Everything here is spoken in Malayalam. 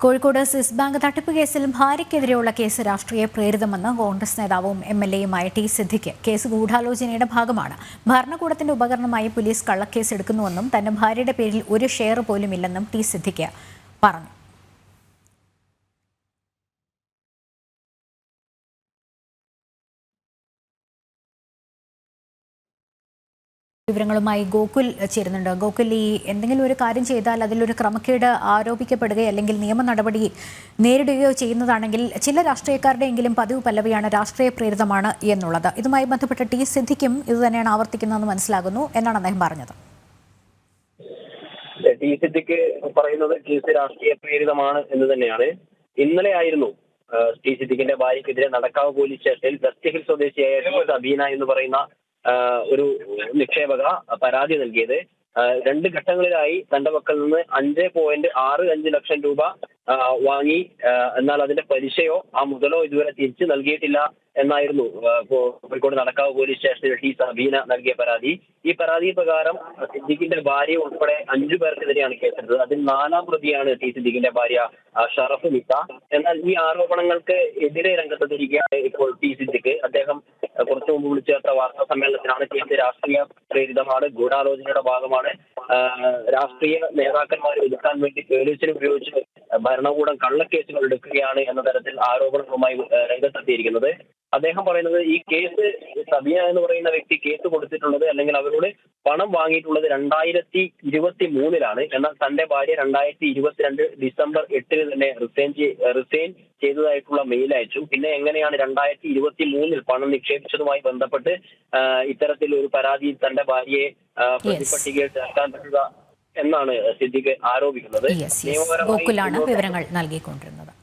കോഴിക്കോട് സ്വിസ് ബാങ്ക് തട്ടിപ്പ് കേസിൽ ഭാര്യയ്ക്കെതിരെയുള്ള കേസ് രാഷ്ട്രീയ പ്രേരിതമെന്ന് കോൺഗ്രസ് നേതാവും എംഎൽഎയുമായ ടി സിദ്ദിഖ്. കേസ് ഗൂഢാലോചനയുടെ ഭാഗമാണ്. ഭരണകൂടത്തിന്റെ ഉപകരണമായി പോലീസ് കള്ളക്കേസ് എടുക്കുന്നുവെന്നും തന്റെ ഭാര്യയുടെ പേരിൽ ഒരു ഷെയർ പോലും ഇല്ലെന്നും ടി സിദ്ദിഖ് പറഞ്ഞു. വിവരങ്ങളുമായി ഗോകുൽ ചേരുന്നുണ്ട്. ഗോകുൽ, ഈ എന്തെങ്കിലും ഒരു കാര്യം ചെയ്താൽ അതിലൊരു ക്രമക്കേട് ആരോപിക്കപ്പെടുകയോ അല്ലെങ്കിൽ നിയമ നടപടി നേരിടുകയോ ചെയ്യുന്നതാണെങ്കിൽ ചില രാഷ്ട്രീയക്കാരുടെയെങ്കിലും പതിവ് പല്ലവിയാണ് രാഷ്ട്രീയ പ്രേരിതമാണ് എന്നുള്ളത്. ഇതുമായി ബന്ധപ്പെട്ട ടി സിദ്ദിഖും ഇതുതന്നെയാണ് ആവർത്തിക്കുന്നതെന്ന് മനസ്സിലാകുന്നു. എന്നാണ് അദ്ദേഹം പറഞ്ഞത്? ടി സിദ്ദിഖ് പറയുന്നത് കേസ് രാഷ്ട്രീയ പ്രേരിതമാണ് എന്ന് തന്നെയാണ്. ഇന്നലെ ആയിരുന്നു ടി സിദ്ദിഖിന്റെ ഭാര്യയ്ക്കെതിരെ നടക്കാവ് പോലീസ് സ്റ്റേഷനിൽ വെസ്റ്റ് ഹിൽ സ്വദേശിയായ സബീന എന്ന് പറയുന്ന ഒരു നിക്ഷേപക പരാതി നൽകിയത്. 2 ഘട്ടങ്ങളിലായി തന്റെ പക്കൽ നിന്ന് 5.65 ലക്ഷം രൂപ വാങ്ങി. എന്നാൽ അതിന്റെ പലിശയോ ആ മുതലോ ഇതുവരെ തിരിച്ചു നൽകിയിട്ടില്ല എന്നായിരുന്നു കോഴിക്കോട് നടക്കാവ് പോലീസ് സ്റ്റേഷനിൽ ടി സബീന നൽകിയ പരാതി. ഈ പരാതി പ്രകാരം സിദ്ദിഖിന്റെ ഭാര്യ ഉൾപ്പെടെ 5 പേർക്കെതിരെയാണ് കേസെടുത്തത്. അതിൽ 4ാം പ്രതിയാണ് ടി സിദ്ദിഖിന്റെ ഭാര്യ ഷറഫ് നിസ. എന്നാൽ ഈ ആരോപണങ്ങൾക്ക് എതിരെ രംഗത്തെത്തിയിരിക്കുകയാണ് ഇപ്പോൾ ടി സിദ്ദിഖ്. അദ്ദേഹം കുറച്ചു മുമ്പ് വിളിച്ചു ചേർത്ത വാർത്താ സമ്മേളനത്തിലാണ് കേസ് രാഷ്ട്രീയ പ്രേരിതമാണ്, ഗൂഢാലോചനയുടെ ഭാഗമാണ്, രാഷ്ട്രീയ നേതാക്കന്മാരെ ഒതുക്കാൻ വേണ്ടി പോലീസിനെ ഉപയോഗിച്ച് ഭരണകൂടം കള്ളക്കേസുകൾ എടുക്കുകയാണ് എന്ന തരത്തിൽ ആരോപണങ്ങളുമായി രംഗത്തെത്തിയിരിക്കുന്നത്. അദ്ദേഹം പറയുന്നത് ഈ കേസ് സബിയ എന്ന് പറയുന്ന വ്യക്തി കേസ് കൊടുത്തിട്ടുള്ളത് അല്ലെങ്കിൽ അവരോട് പണം വാങ്ങിയിട്ടുള്ളത് 2023-ലാണ്. എന്നാൽ തന്റെ ഭാര്യ 2022 ഡിസംബർ 8-ന് തന്നെ റിസൈൻ ചെയ്തതായിട്ടുള്ള മെയിൽ അയച്ചു. പിന്നെ എങ്ങനെയാണ് 2023-ൽ പണം നിക്ഷേപിച്ചതുമായി ബന്ധപ്പെട്ട് ഇത്തരത്തിൽ ഒരു പരാതി തന്റെ ഭാര്യയെ പ്രതിപട്ടികയിൽ ചേർക്കാൻ പറ്റുക എന്നാണ് സിദ്ദിഖ് ആരോപിക്കുന്നത്. ഗോകുലാണ് വിവരങ്ങൾ നൽകിക്കൊണ്ടിരുന്നത്.